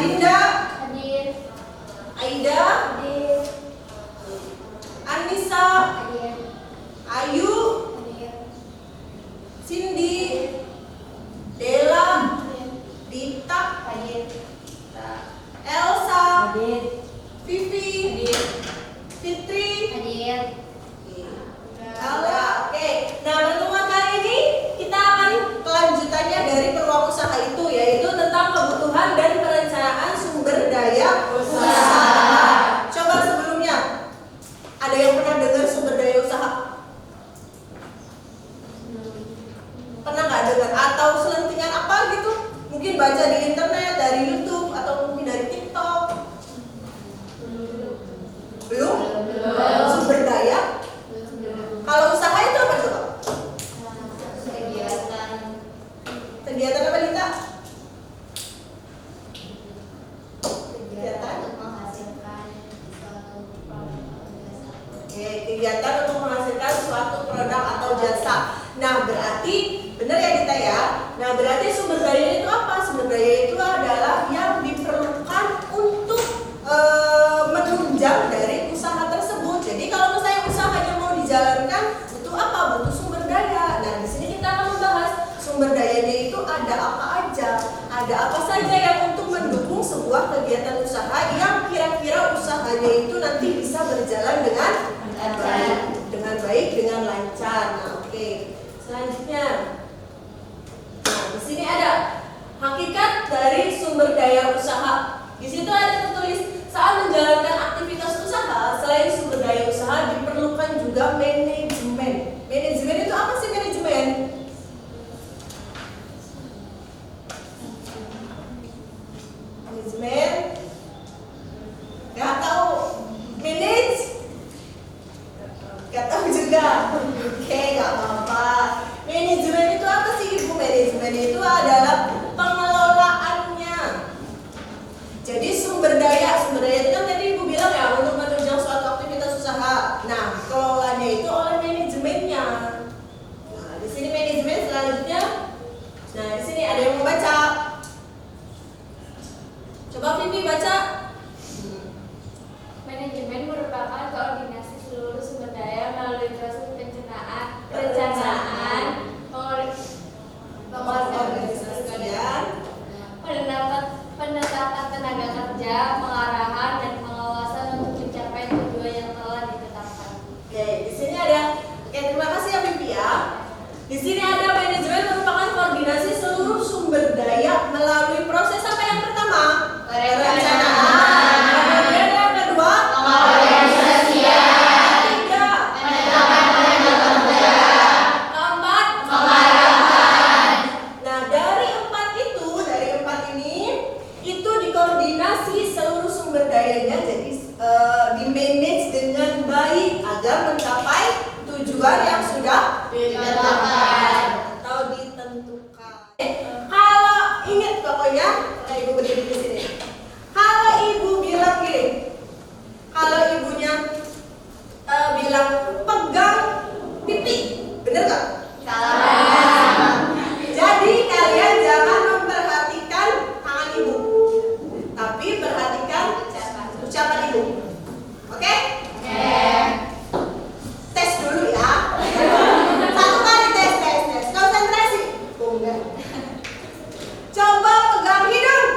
Adinda, Hadir. Aida, Hadir. Anissa, Hadir. Ayu, Hadir. Cindy, Dela, Hadir. Dita, Hadir. Elsa, Hadir. Vivi, Hadir. Fitri. Hadir. Ada. Oke. Nah, pertemuan kali ini kita akan kelanjutannya dari peluang usaha itu, yaitu tentang kebutuhan dan perencanaan sumber daya usaha. Coba sebelumnya, ada yang pernah dengar sumber daya usaha? Pernah nggak dengar? Atau selentingan apa gitu? Mungkin baca di internet, dari YouTube, atau mungkin dari TikTok. Belum? Sumber daya. Kalau usaha itu apa coba? Kegiatan apa Lita? Kegiatan untuk menghasilkan suatu produk atau jasa. Oke, kegiatan untuk menghasilkan suatu produk atau jasa. Nah, berarti benar ya Lita ya. Nah, berarti sumber daya itu apa? Sumber daya itu adalah yang diperlukan untuk menunjang dari usaha tersebut. Jadi kalau misalnya usahanya mau dijalankan, butuh apa? Butuh sumber daya. Nah, di sini kita akan membahas sumber dayanya itu ada apa aja. Ada apa saja yang untuk mendukung sebuah kegiatan usaha yang kira-kira usahanya itu nanti bisa berjalan dengan baik, dengan lancar. Nah, oke. Selanjutnya, nah, di sini ada hakikat dari sumber daya usaha. Di situ ada tertulis saat menjalankan aktivitas usaha, selain sumber daya usaha diperlukan juga manajemen. Manajemen itu apa sih manajemen? Manajemen? Gak tahu. Manage? Gak tahu juga. Oke, gak apa-apa. Manajemen itu apa sih Ibu? Manajemen itu adalah pengelolaannya. Jadi sumber daya itu kan tadi Ibu bilang ya untuk menunjang suatu aktivitas usaha. Nah, kelolanya itu oleh manajemennya. Nah, di sini manajemen selanjutnya. Nah, di sini ada yang mau baca. Coba Vivi baca. Manajemen merupakan koordinasi seluruh sumber daya melalui proses perencanaan, Pengorganisasian, penetapan tenaga kerja, pengarahan dan pengawasan untuk mencapai tujuan yang telah ditetapkan. Oke, di sini ada. Oke, terima kasih ya Vivi ya. Di sini ada manajemen merupakan koordinasi seluruh sumber daya melalui proses apa yang pertama? Perencanaan. Kemudian yang kedua, pengorganisasian. Ketiga, penetapan tenaga kerja. Keempat, pengarahan. Nah, dari empat ini itu dikoordinasi seluruh sumber dayanya, jadi di-manage dengan baik agar mencapai tujuan yang sudah ditetapkan atau ditentukan. Kalau ingat pokoknya, Ibu berdiri di sini. Kalau Ibu bilang gini, kalau ibunya bilang pegang pipi, bener nggak? Salah. Jadi kalian jangan memperhatikan tangan Ibu, tapi perhatikan ucapan Ibu. Oke? Tes dulu ya. Satu kali tes. Konsentrasi. Coba pegang hidung.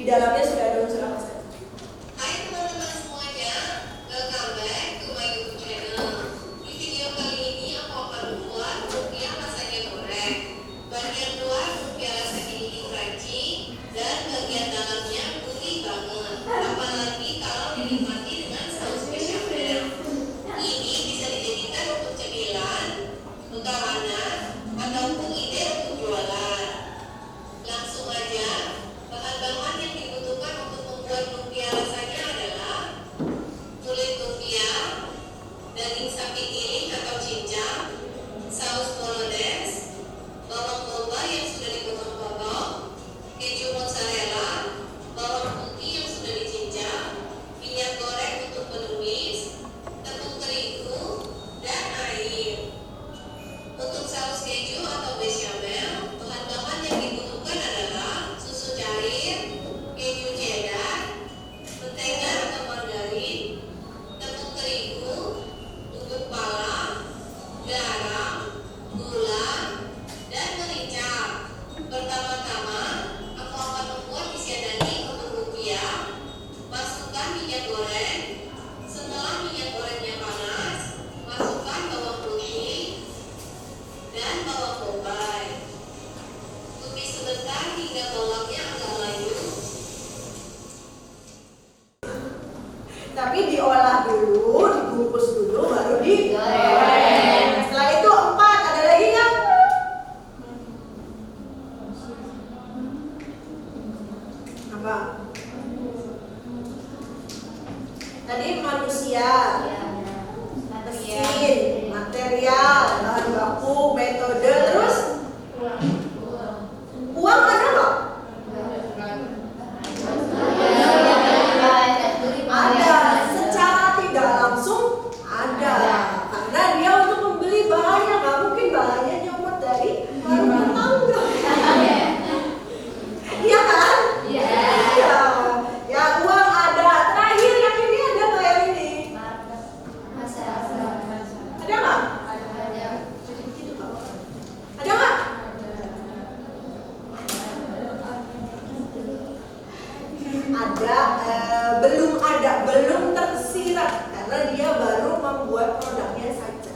Di dalamnya sudah ada unsur apa saja? Hai teman-teman semuanya, welcome back to my YouTube channel. Di video kali ini aku akan membuat lumpia rasanya goreng. Bagian luar lumpia rasa keju crunchy dan bagian dalamnya gurih banget. Apalagi kalau dinikmati dengan saus bechamel. Ini bisa dijadikan untuk cemilan, makanan, ataupun ide untuk jualan. Langsung aja, bahan-bahan yang dibutuhkan untuk membuat lumpia rasanya adalah kulit lumpia, daging sapi giling atau cincang, saus bolognese, bawang bombay yang sudah dipotong-potong, keju mozzarella, bawang putih yang sudah dicincang, minyak goreng untuk menumis, tepung terigu, dan air. Untuk saus keju atau bechamel, bahan-bahan yang dibutuhkan adalah susu cair, keju cheddar, mentega atau margarin, tepung terigu, bubuk pala, garam, gula, dan merica. Pertama-tama, aku akan membuat isian daging untuk lumpia. Masukkan minyak goreng. Setelah minyak gorengnya panas, masukkan bawang putih dan bawang bombay. Tumis sebentar hingga bawangnya agak layu. Tapi diolah dulu, dibungkus dulu, baru digoreng. Setelah itu 4, ada lagi nggak? Apa? Tadi manusia, mesin, material, bahan baku, metode, terus uang ada nggak? Ada, secara tidak langsung ada, karena dia untuk membeli bahannya, nggak mungkin bahannya nyomot dari warung tetangga. Iya kan? Iya. Ya uang ada. Terakhir yang ini ada nggak yang ini? Ada nggak? Ada nggak? Ada, belum tersirat karena dia baru membuat produknya saja.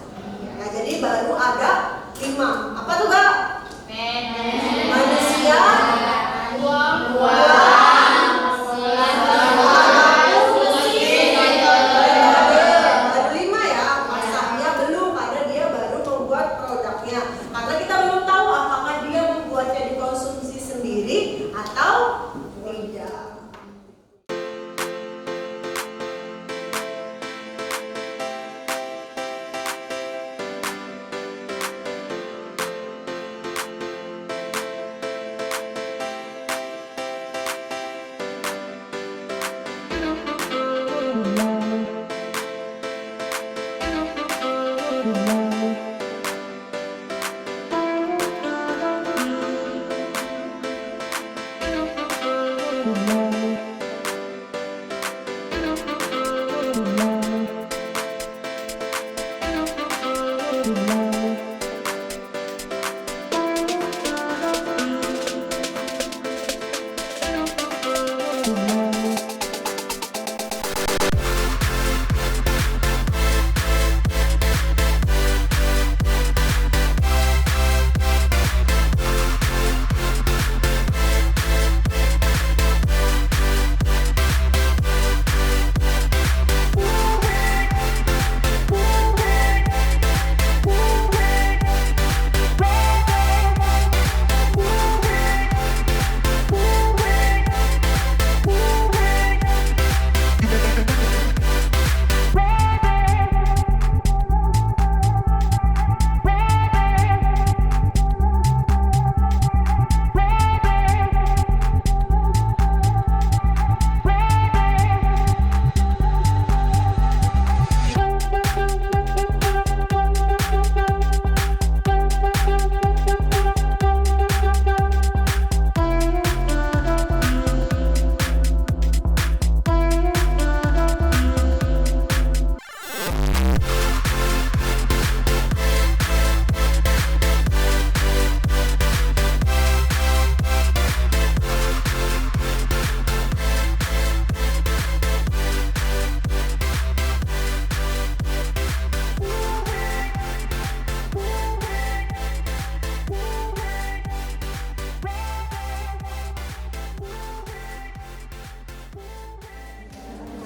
Nah, jadi baru ada 5. Apa tuh Kak? Manusia, uang, baru 5 ya. Masaknya belum karena dia baru membuat produknya. Karena kita belum tahu apakah dia membuatnya dikonsumsi sendiri atau tidak.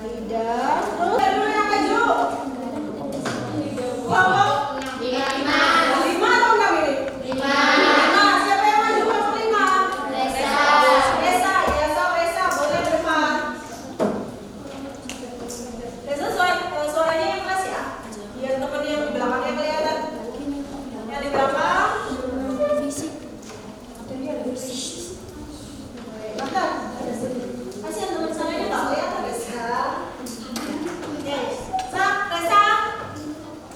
Aida. Terus dulu yang maju. Kelompok 5 atau 6 ini? 5. Siapa yang maju kelompok 5? Resa. Ya, sok Resa boleh ke depan. Resa suaranya yang keras ya? Biar temen yang di belakangnya kelihatan. Yang di belakang. Bentar. Kasihan teman sananya nggak kelihatan Resa. Oke. Resa.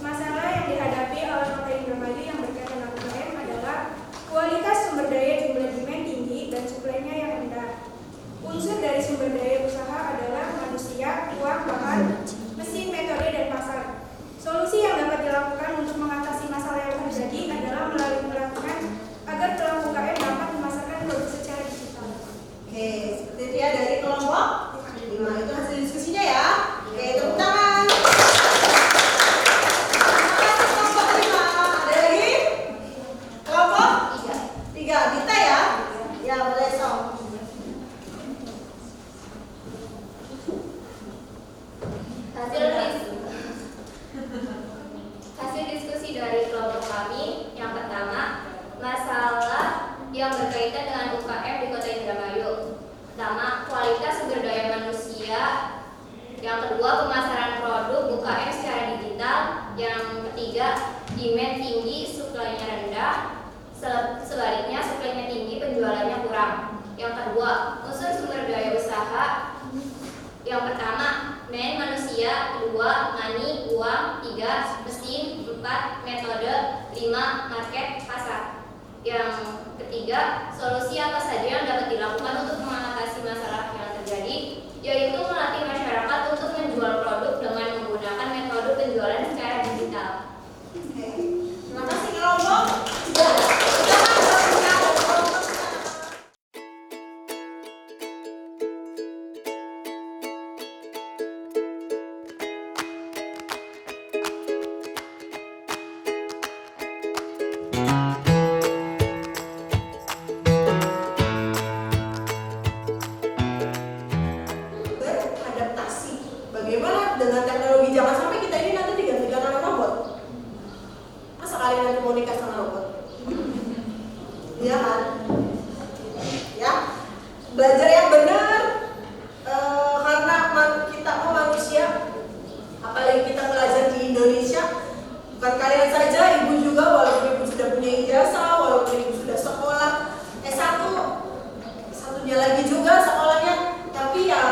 Masalah yang dihadapi oleh Kota Indramayu yang berkaitan dengan UKM adalah kualitas sumber daya di manajemen tinggi dan suplainya yang rendah. Unsur dari sumber daya usaha adalah manusia, uang, bahan, mesin, metode, dan pasar. Solusi yang dapat dilakukan untuk mengatasi masalah yang terjadi adalah melalui pelatihan agar pelaku UKM dapat memasarkan produk secara digital. Oke, seperti itu ya dari kelompok 5. Itu hasil diskusinya ya. Oke, tepuk tangan. Kelompok 5. Ada lagi? Kelompok 3. Dita ya? Ya, boleh Sok. Hasil diskusi dari kelompok kami yang pertama, masalah yang berkaitan dengan UKM di Kota Indramayu. Pertama, kualitas sumber daya manusia. Yang kedua, pemasaran produk UKM secara digital. Yang ketiga, demand tinggi, supply-nya rendah. Sebaliknya, supply-nya tinggi, penjualannya kurang. Yang kedua, unsur sumber daya usaha. Yang pertama, manusia. Kedua, money, uang. 3, mesin. 4, metode. 5, market, pasar. Yang ketiga, solusi apa saja yang dapat dilakukan untuk mengatasi masalah yang terjadi, yaitu melatih masyarakat untuk menjual produk dengan menggunakan metode penjualan secara digital. Oke. Terima kasih kelompok 3. Beradaptasi. Bagaimana dengan teknologi? Jangan sampai kita ini nanti digantikan oleh robot. Masa kalian nanti mau nikah sama robot? Iya kan? Ya, belajar yang benar. Karena kita manusia, apalagi kita belajar di Indonesia, bukan kalian saja, ibu juga, walaupun ibu sudah punya ijazah, walaupun ibu sudah sekolah S1, satunya lagi juga sekolahnya, tapi ya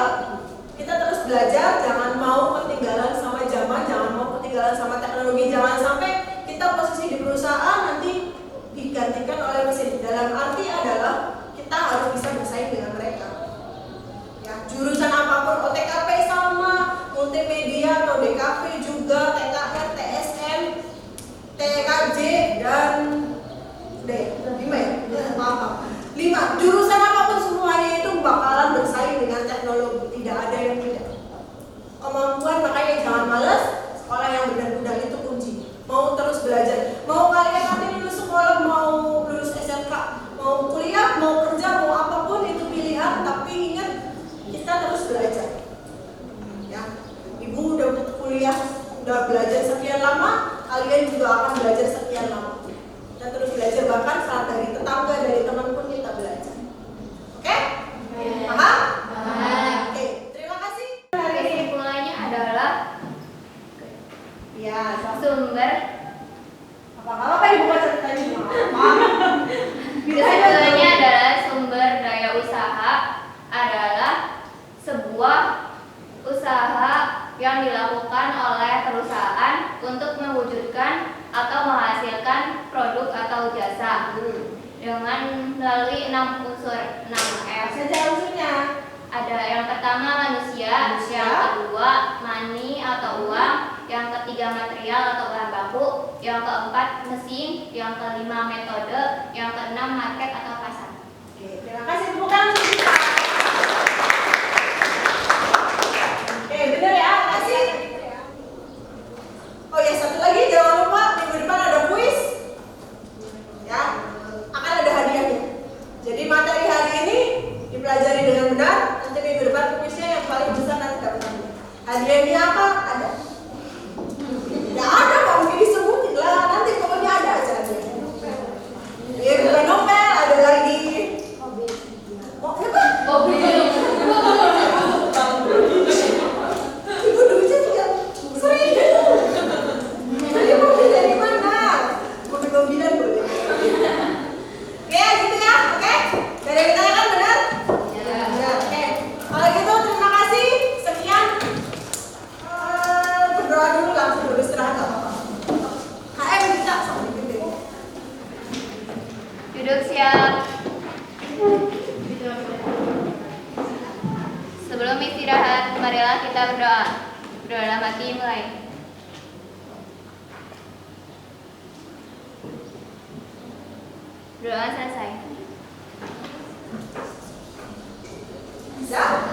kita terus belajar, jangan mau ketinggalan sama zaman, jangan mau ketinggalan sama teknologi, jangan sampai kita posisi di perusahaan nanti digantikan oleh mesin. Dalam arti adalah kita harus bisa bersaing dengan mereka. Ya, jurusan apapun, OTKP sama, multimedia atau DKV juga, TKR, TSM, TKJ dan D. 5 ya? Maaf. 5. Jurusan apapun semuanya itu bakalan bersaing dengan teknologi. Tidak ada yang tidak. Kemampuan, makanya jangan malas. Sekolah yang benar-benar itu kunci. Mau terus belajar. Mau kalian nanti lulus sekolah, mau lulus SMK, mau kuliah, mau kerja, mau apapun itu pilihan. Tapi ingat, kita terus belajar. Ya, ibu udah kuliah, udah belajar sekian lama, kalian juga akan belajar sekian lama. Kita terus belajar, bahkan saat dari tetangga, dari teman pun kita belajar. Oke? Paham? Oke, terima kasih. Kesimpulannya adalah Ya, sumber apa dibuka ceritanya? kesimpulannya adalah sumber daya usaha adalah sebuah usaha yang dilakukan oleh perusahaan untuk mewujudkan atau menghasilkan produk atau jasa dengan melalui 6 unsur, 6 F. Saja unsurnya. Ada yang pertama manusia, yang kedua money atau uang, yang ketiga material atau bahan baku, yang keempat mesin, yang kelima metode, yang keenam market atau pasar. Oke, terima kasih. Tepuk tangan untuk kita. Oke, benar ya, kasih. Oh ya, satu lagi jangan lupa minggu depan ada kuis. Ya, akan ada hadiahnya. Jadi materi hari ini dipelajari dengan benar. Nanti minggu depan kuisnya yang paling besar nanti dapat hadiah. BEM-nya apa? Ada? Nggak ada, nggak mungkin disebutin lah. Nanti pokoknya ada aja. Ya bukan novel, ada lagi. Oh, apa? Ibu dulunya juga sering. Jadi mobil dari mana? Mobil-mobilan boleh. Oke, gitu ya. Oke? Dari kita kan benar? Ya. Oke. Kalau gitu terima kasih. Sekian. Berdoa dulu langsung beristirahat nggak apa-apa. HM bisa sampai gede. Duduk siap. Sebelum istirahat, marilah kita berdoa. Berdoa dalam hati mulai. Doa selesai. Bisa?